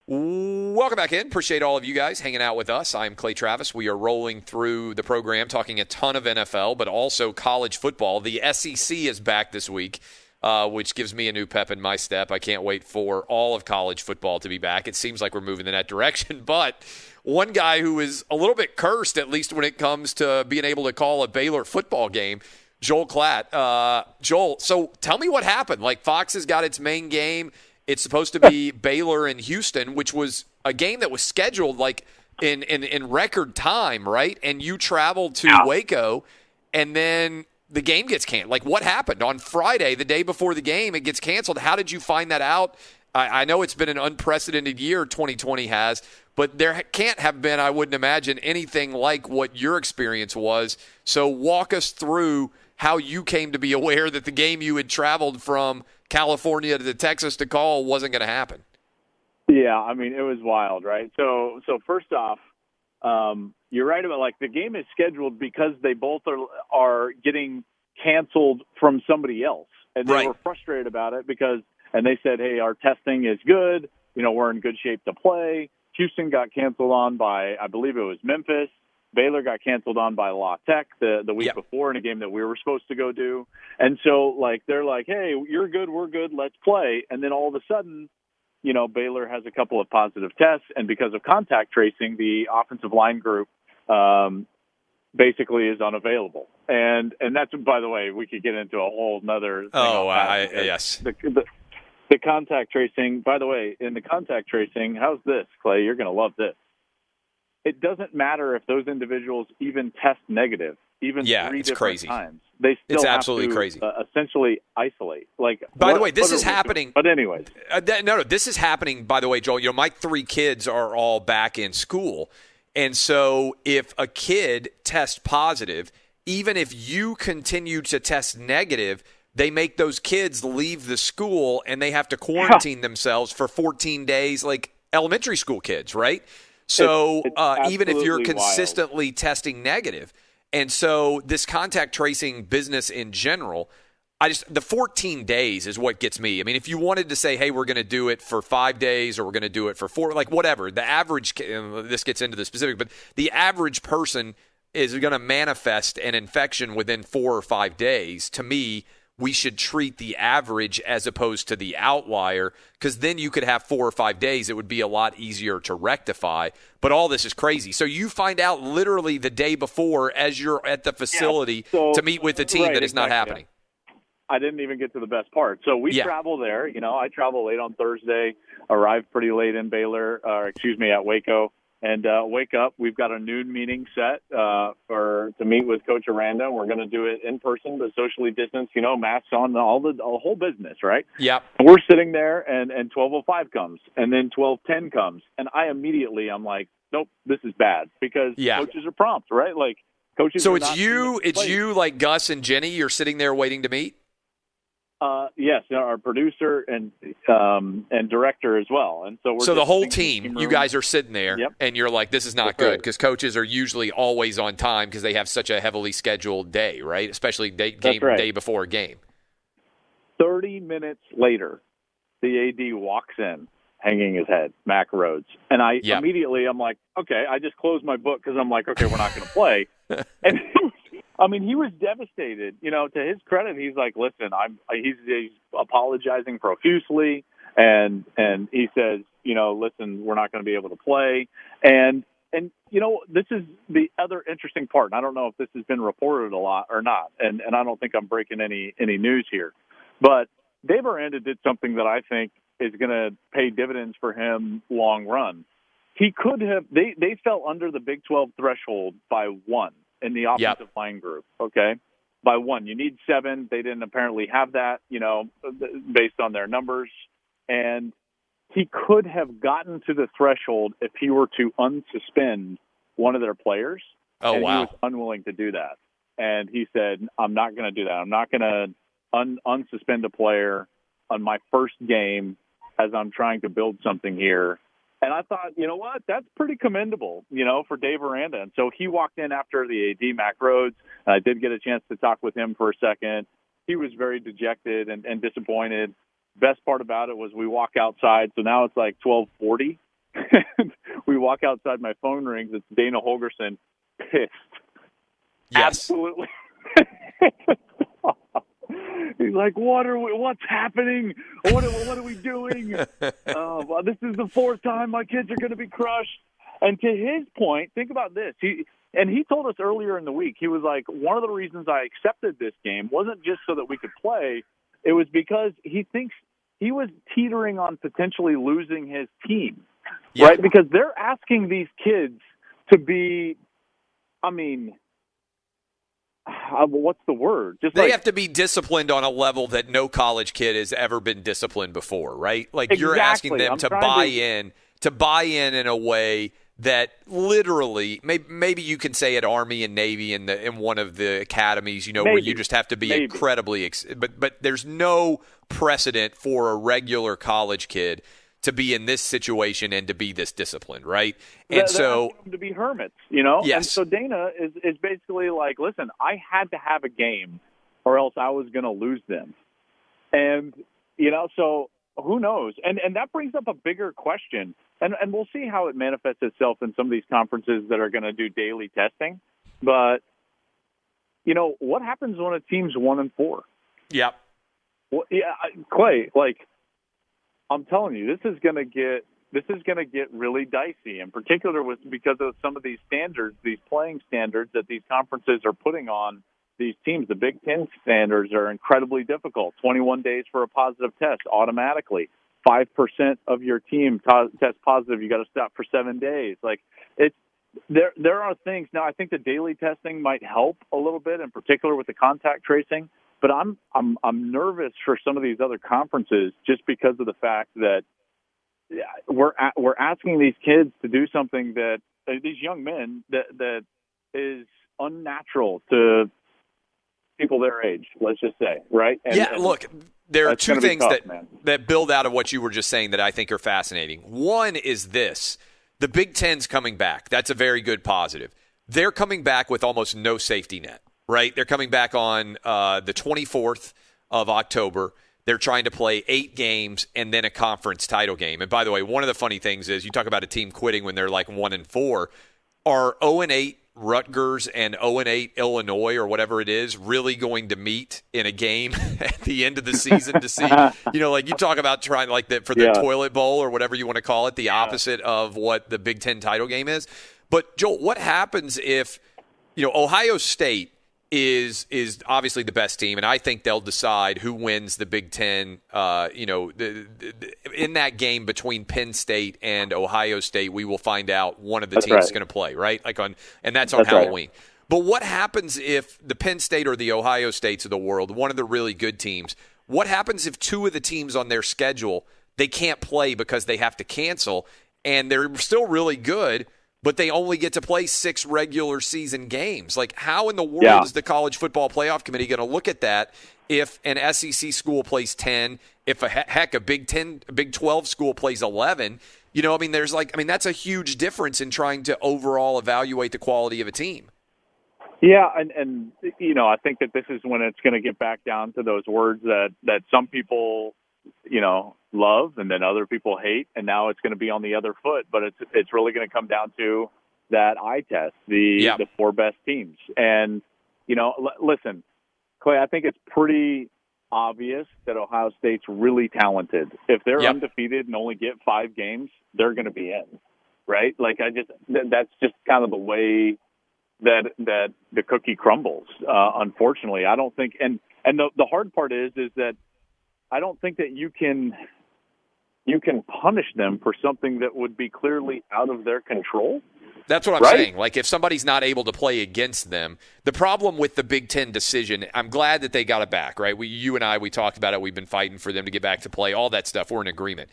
Welcome back in. Appreciate all of you guys hanging out with us. I'm Clay Travis. We are rolling through the program, talking a ton of NFL, but also college football. The SEC is back this week, which gives me a new pep in my step. I can't wait for all of college football to be back. It seems like we're moving in that direction. But one guy who is a little bit cursed, at least when it comes to being able to call a Baylor football game, Joel Klatt. Joel, so tell me what happened. Like, Fox has got its main game. It's supposed to be Baylor and Houston, which was a game that was scheduled like in record time, right? And you traveled to Waco, and then the game gets canceled. Like, what happened on Friday, the day before the game? It gets canceled. How did you find that out? I know it's been an unprecedented year, 2020 has, but there can't have been, I wouldn't imagine, anything like what your experience was. So walk us through how you came to be aware that the game you had traveled from California to Texas to call wasn't going to happen. Yeah, I mean, it was wild, right? So first off, you're right about, like, the game is scheduled because they both are getting canceled from somebody else. And they were frustrated about it and they said, hey, our testing is good. You know, we're in good shape to play. Houston got canceled on by, I believe it was Memphis. Baylor got canceled on by La Tech the week before in a game that we were supposed to go do. And so, like, they're like, hey, you're good, we're good, let's play. And then all of a sudden, you know, Baylor has a couple of positive tests, and because of contact tracing, the offensive line group basically is unavailable. And that's, by the way, we could get into a whole nother thing. Yes. The contact tracing, by the way, in the contact tracing, how's this, Clay? You're going to love this. It doesn't matter if those individuals even test negative, even 3 different times. They still have absolutely to crazy. Essentially isolate. Like, by the way, this is happening. But anyways, no, this is happening. By the way, Joel, you know, my 3 kids are all back in school, and so if a kid tests positive, even if you continue to test negative, they make those kids leave the school and they have to quarantine themselves for 14 days, like elementary school kids, right? So it's even if you're consistently wild. testing negative. And so this contact tracing business in general, the 14 days is what gets me. I mean, if you wanted to say, hey, we're going to do it for 5 days or we're going to do it for 4, like whatever, the average, this gets into the specific, but the average person is going to manifest an infection within 4 or 5 days. To me, we should treat the average as opposed to the outlier, because then you could have 4 or 5 days. It would be a lot easier to rectify. But all this is crazy. So you find out literally the day before as you're at the facility to meet with the team that it's not happening. I didn't even get to the best part. So we travel there. You know, I travel late on Thursday, arrive pretty late in at Waco. And wake up, we've got a noon meeting set to meet with Coach Aranda. We're going to do it in person, but socially distanced, you know, masks on, the whole business, right? Yeah. And we're sitting there, and 12:05 comes, and then 12:10 comes, and I'm like, nope, this is bad, because coaches are prompt, right? Like, coaches. So it's you, like Gus and Jenny. You're sitting there waiting to meet. Yes, our producer and director as well, and so the whole team, you guys are sitting there, and you're like, "This is not good," because coaches are usually always on time because they have such a heavily scheduled day, right? Especially day before a game. 30 minutes later, the AD walks in, hanging his head, Mac Rhodes, and immediately I'm like, "Okay," I just closed my book because I'm like, "Okay, we're not going to play," and. I mean, he was devastated. You know, to his credit, he's like, "Listen, he's apologizing profusely, and he says, you know, listen, we're not going to be able to play." And you know, this is the other interesting part. And I don't know if this has been reported a lot or not, and I don't think I'm breaking any news here, but Dave Aranda did something that I think is going to pay dividends for him long run. He could have. They fell under the Big 12 threshold by 1. In the offensive line group, okay? By 1. You need 7. They didn't apparently have that, you know, based on their numbers. And he could have gotten to the threshold if he were to unsuspend one of their players. Oh, and wow. He was unwilling to do that. And he said, I'm not going to do that. I'm not going to unsuspend a player on my first game as I'm trying to build something here. And I thought, you know what, that's pretty commendable, you know, for Dave Aranda. And so he walked in after the AD, Mac Rhodes. I did get a chance to talk with him for a second. He was very dejected and disappointed. Best part about it was we walk outside. So now it's like 12:40, And we walk outside, my phone rings. It's Dana Holgerson, pissed. Yes. Absolutely. He's like, what's happening? What are we doing? Well, this is the fourth time my kids are going to be crushed. And to his point, think about this. He told us earlier in the week, he was like, one of the reasons I accepted this game wasn't just so that we could play. It was because he thinks he was teetering on potentially losing his team, right? Because they're asking these kids to be, what's the word? They have to be disciplined on a level that no college kid has ever been disciplined before, right? Like You're asking them to buy in in a way that literally, maybe you can say at Army and Navy in one of the academies, where you just have to be incredibly, but there's no precedent for a regular college kid to be in this situation and to be this disciplined, right? And so to be hermits, Yes. And so Dana is basically like, listen, I had to have a game or else I was going to lose them. And, so who knows? And that brings up a bigger question. And we'll see how it manifests itself in some of these conferences that are going to do daily testing. But, what happens when a team's 1-4? Yep. Well, yeah, Clay, I'm telling you, this is going to get really dicey, in particular because of some of these standards, these playing standards that these conferences are putting on these teams. The Big Ten standards are incredibly difficult. 21 days for a positive test automatically. 5% of your team test positive. You got to stop for 7 days. There are things now. I think the daily testing might help a little bit, in particular with the contact tracing. But I'm nervous for some of these other conferences just because of the fact that we're asking these kids to do something that these young men that is unnatural to people their age. Let's just say, right? Look, there are two things that build out of what you were just saying that I think are fascinating. One is this: the Big Ten's coming back. That's a very good positive. They're coming back with almost no safety net. Right? They're coming back on the 24th of October. They're trying to play 8 games and then a conference title game. And by the way, one of the funny things is you talk about a team quitting when they're like 1-4. Are 0-8 Rutgers and 0-8 Illinois or whatever it is really going to meet in a game at the end of the season to see, you talk about trying for the toilet bowl or whatever you want to call it, the opposite of what the Big Ten title game is. But Joel, what happens if, Ohio State is obviously the best team, and I think they'll decide who wins the Big Ten. In that game between Penn State and Ohio State, we will find out one of the teams is going to play, right? And that's on Halloween. Right. But what happens if the Penn State or the Ohio States of the world, one of the really good teams, what happens if two of the teams on their schedule, they can't play because they have to cancel, and they're still really good, but they only get to play 6 regular season games? How in the world is the College Football Playoff Committee going to look at that if an SEC school plays 10, if a Big 12 school plays 11? That's a huge difference in trying to overall evaluate the quality of a team. Yeah, and I think that this is when it's going to get back down to those words that some people, love and then other people hate, and now it's going to be on the other foot. But it's really going to come down to that eye test, the 4 best teams. And listen, Clay, I think it's pretty obvious that Ohio State's really talented. If they're undefeated and only get 5 games, they're going to be in, right? That's just kind of the way that the cookie crumbles. Unfortunately, I don't think, and the hard part is that I don't think that you can punish them for something that would be clearly out of their control. That's what I'm saying. If somebody's not able to play against them, the problem with the Big Ten decision, I'm glad that they got it back, right? You and I, we talked about it. We've been fighting for them to get back to play, all that stuff. We're in agreement.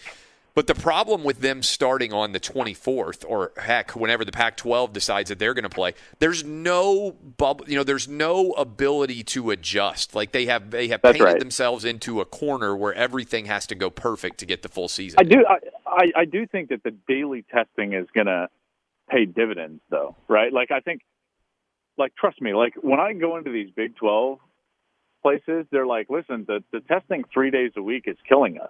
But the problem with them starting on the 24th, or heck, whenever the Pac-12 decides that they're going to play, there's no bubble. There's no ability to adjust. They have painted themselves into a corner where everything has to go perfect to get the full season. I do think that the daily testing is going to pay dividends, though, right? I think, trust me, when I go into these Big 12 places, they're like, listen, the testing 3 days a week is killing us.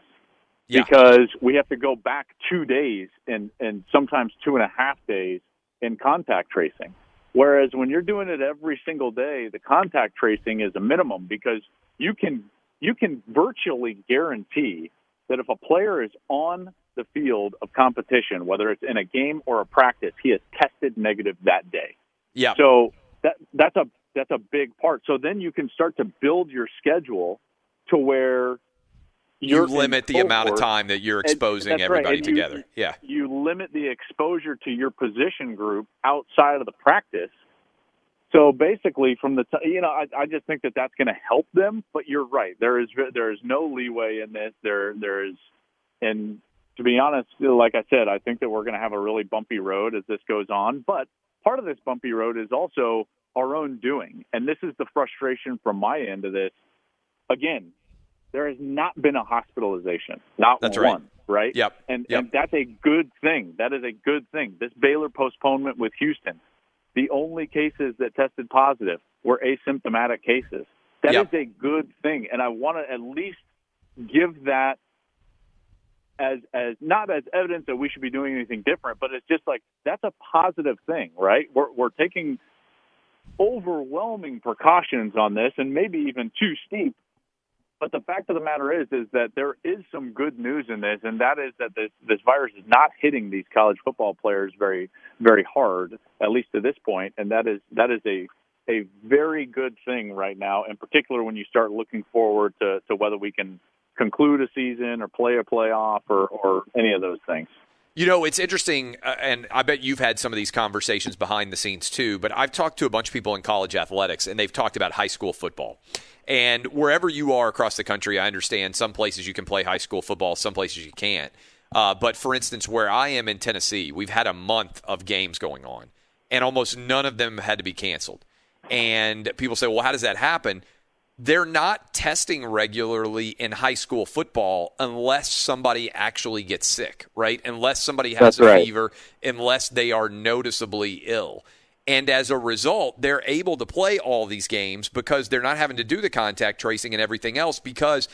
because we have to go back 2 days and sometimes 2.5 days in contact tracing. Whereas when you're doing it every single day, the contact tracing is a minimum because you can virtually guarantee that if a player is on the field of competition, whether it's in a game or a practice, he has tested negative that day. Yeah. So that's a big part. So then you can start to build your schedule to where you limit the amount of time that you're exposing everybody together. You limit the exposure to your position group outside of the practice. So basically, from the I just think that that's going to help them. But you're right. There is no leeway in this. There is, and to be honest, like I said, I think that we're going to have a really bumpy road as this goes on. But part of this bumpy road is also our own doing, and this is the frustration from my end of this. Again, there has not been a hospitalization, not that's one, right? Yep. And that's a good thing. That is a good thing. This Baylor postponement with Houston, the only cases that tested positive were asymptomatic cases. That is a good thing, and I want to at least give that as not as evidence that we should be doing anything different, but it's just like that's a positive thing, right? We're taking overwhelming precautions on this, and maybe even too steep. But the fact of the matter is that there is some good news in this, and that is that this virus is not hitting these college football players very, very hard, at least to this point, and that is a very good thing right now, in particular when you start looking forward to whether we can conclude a season or play a playoff or any of those things. You know, it's interesting, and I bet you've had some of these conversations behind the scenes too, but I've talked to a bunch of people in college athletics, and they've talked about high school football. And wherever you are across the country, I understand some places you can play high school football, some places you can't. But for instance, where I am in Tennessee, we've had a month of games going on, and almost none of them had to be canceled. And people say, well, how does that happen? They're not testing regularly in high school football unless somebody actually gets sick, right? Unless somebody has a fever, unless they are noticeably ill. And as a result, they're able to play all these games because they're not having to do the contact tracing and everything else, because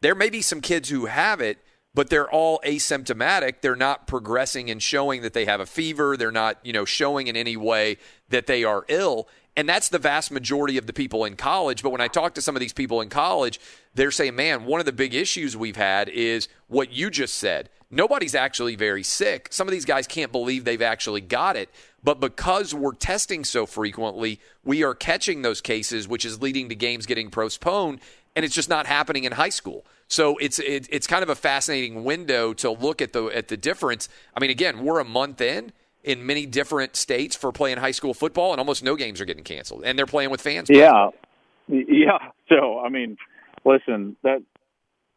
there may be some kids who have it, but they're all asymptomatic. They're not progressing and showing that they have a fever. They're not, showing in any way that they are ill. And that's the vast majority of the people in college. But when I talk to some of these people in college, they're saying, man, one of the big issues we've had is what you just said. Nobody's actually very sick. Some of these guys can't believe they've actually got it. But because we're testing so frequently, we are catching those cases, which is leading to games getting postponed. And it's just not happening in high school. So it's kind of a fascinating window to look at the difference. I mean, again, we're a month in many different states for playing high school football, and almost no games are getting canceled, and they're playing with fans. Yeah. So I mean, listen, that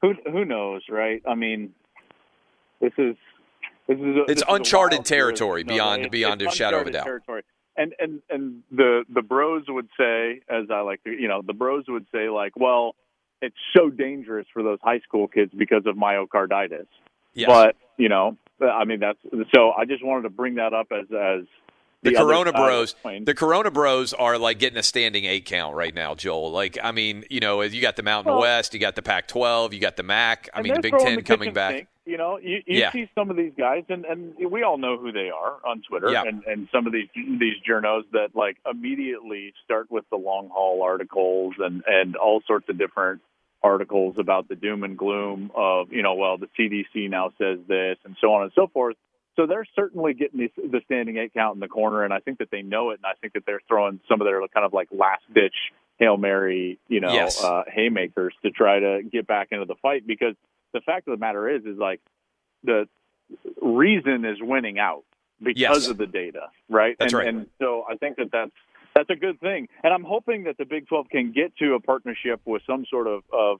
who knows, right? I mean, it's uncharted territory beyond a shadow of a doubt. Territory. And the bros would say, as I like to, the bros would say, like, well, it's so dangerous for those high school kids because of myocarditis. Yes. But, I mean, so I just wanted to bring that up as the Corona Bros. The Corona Bros are like getting a standing 8 count right now, Joel. Like, I mean, you got the Mountain West, you got the Pac-12, you got the MAC. I mean, the Big Ten coming back. Sink. You see some of these guys, and we all know who they are on Twitter, and some of these journos that like immediately start with the long haul articles and all sorts of different articles about the doom and gloom of, well, the CDC now says this and so on and so forth. So they're certainly getting the standing 8 count in the corner, and I think that they know it, and I think that they're throwing some of their kind of like last-ditch Hail Mary, haymakers to try to get back into the fight, because the fact of the matter is like the reason is winning out because of the data, right? That's right. And so I think that that's a good thing. And I'm hoping that the Big 12 can get to a partnership with some sort of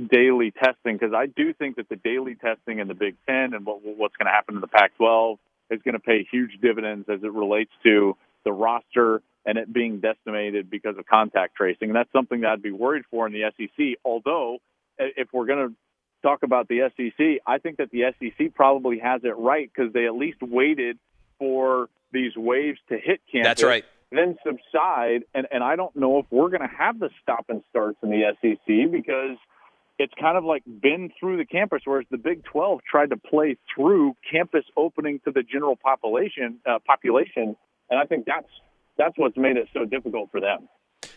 daily testing, because I do think that the daily testing in the Big Ten and what's going to happen in the Pac-12 is going to pay huge dividends as it relates to the roster and it being decimated because of contact tracing. And that's something that I'd be worried for in the SEC. Although, if we're going to talk about the SEC, I think that the SEC probably has it right, because they at least waited for these waves to hit campus. That's right. Then subside. And I don't know if we're going to have the stop and starts in the SEC, because it's kind of like been through the campus, whereas the Big 12 tried to play through campus opening to the general population. And I think that's what's made it so difficult for them.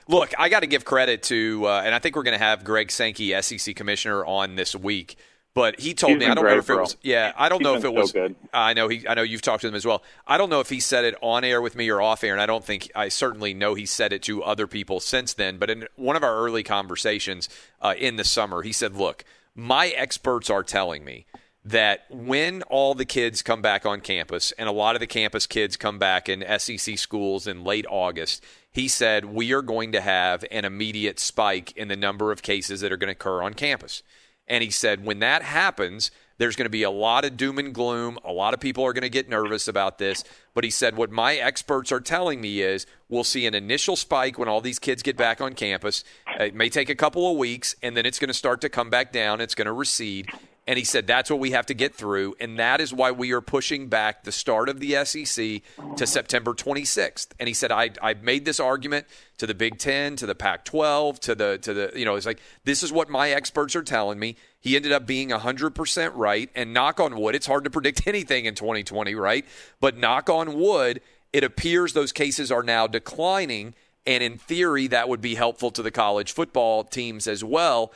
Look, I got to give credit to, and I think we're going to have Greg Sankey, SEC commissioner, on this week. But he told me, I don't know if it was, I don't know if it was, I know you've talked to him as well. I don't know if he said it on air with me or off air, and I certainly know he said it to other people since then. But in one of our early conversations in the summer, he said, look, my experts are telling me that when all the kids come back on campus, and a lot of the campus kids come back in SEC schools in late August, he said we are going to have an immediate spike in the number of cases that are going to occur on campus. And he said when that happens, there's going to be a lot of doom and gloom. A lot of people are going to get nervous about this. But he said what my experts are telling me is we'll see an initial spike when all these kids get back on campus. It may take a couple of weeks, and then it's going to start to come back down. It's going to recede. And he said that's what we have to get through, and that is why we are pushing back the start of the SEC to September 26th. And he said I made this argument to the Big Ten, to the Pac-12, to the it's like this is what my experts are telling me. He ended up being 100% right, and knock on wood, it's hard to predict anything in 2020, right? But knock on wood, it appears those cases are now declining. And in theory, that would be helpful to the college football teams as well,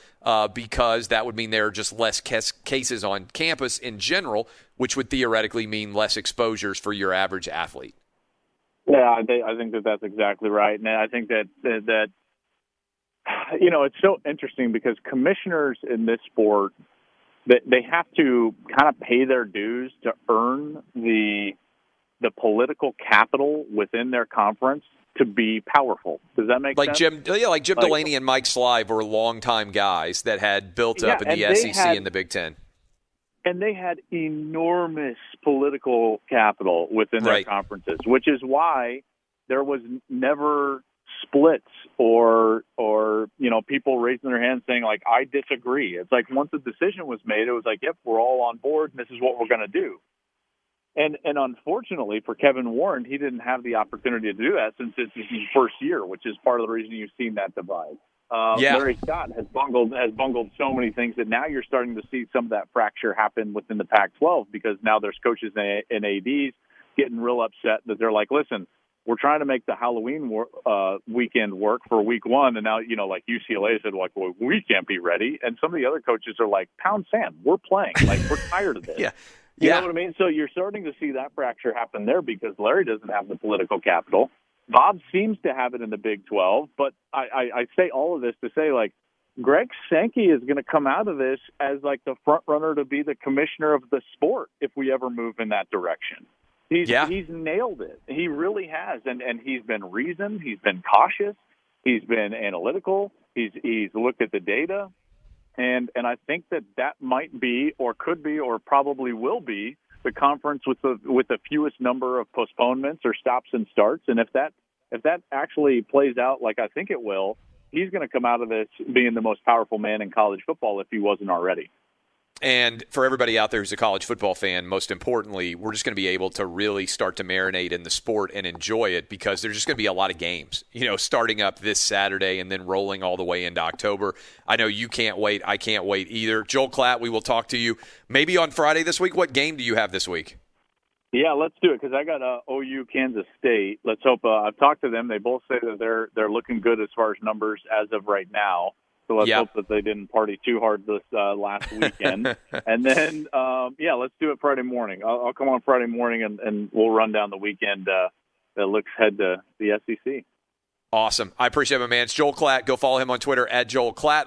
because that would mean there are just less cases on campus in general, which would theoretically mean less exposures for your average athlete. Yeah, I think that's exactly right. And I think that it's so interesting because commissioners in this sport, they have to kind of pay their dues to earn the political capital within their conference to be powerful. Does that make sense? Jim Delaney and Mike Slive were longtime guys that had built up in the SEC and the Big Ten. And they had enormous political capital within their conferences, which is why there was never splits or people raising their hands saying, like, I disagree. It's like once the decision was made, it was like, yep, we're all on board, and this is what we're going to do. And unfortunately for Kevin Warren, he didn't have the opportunity to do that since it's his first year, which is part of the reason you've seen that divide. Larry Scott has bungled so many things that now you're starting to see some of that fracture happen within the Pac-12 because now there's coaches and ADs getting real upset that they're like, listen, we're trying to make the Halloween weekend work for week one. And now, like UCLA said, like, well, we can't be ready. And some of the other coaches are like, pound sand, we're playing. Like, we're tired of this. You know what I mean? So you're starting to see that fracture happen there because Larry doesn't have the political capital. Bob seems to have it in the Big 12. But I say all of this to say, like, Greg Sankey is going to come out of this as, like, the front runner to be the commissioner of the sport if we ever move in that direction. He's nailed it. He really has. And he's been reasoned. He's been cautious. He's been analytical. He's looked at the data. And I think that might be or could be or probably will be the conference with the fewest number of postponements or stops and starts. And if that actually plays out like I think it will, he's going to come out of this being the most powerful man in college football if he wasn't already. And for everybody out there who's a college football fan, most importantly, we're just going to be able to really start to marinate in the sport and enjoy it because there's just going to be a lot of games, starting up this Saturday and then rolling all the way into October. I know you can't wait. I can't wait either. Joel Klatt, we will talk to you maybe on Friday this week. What game do you have this week? Yeah, let's do it because I got OU Kansas State. Let's hope. I've talked to them. They both say that they're looking good as far as numbers as of right now. So let's hope that they didn't party too hard this last weekend. And then, let's do it Friday morning. I'll come on Friday morning and we'll run down the weekend that looks ahead to the SEC. Awesome. I appreciate it, my man. It's Joel Klatt. Go follow him on Twitter @JoelKlatt.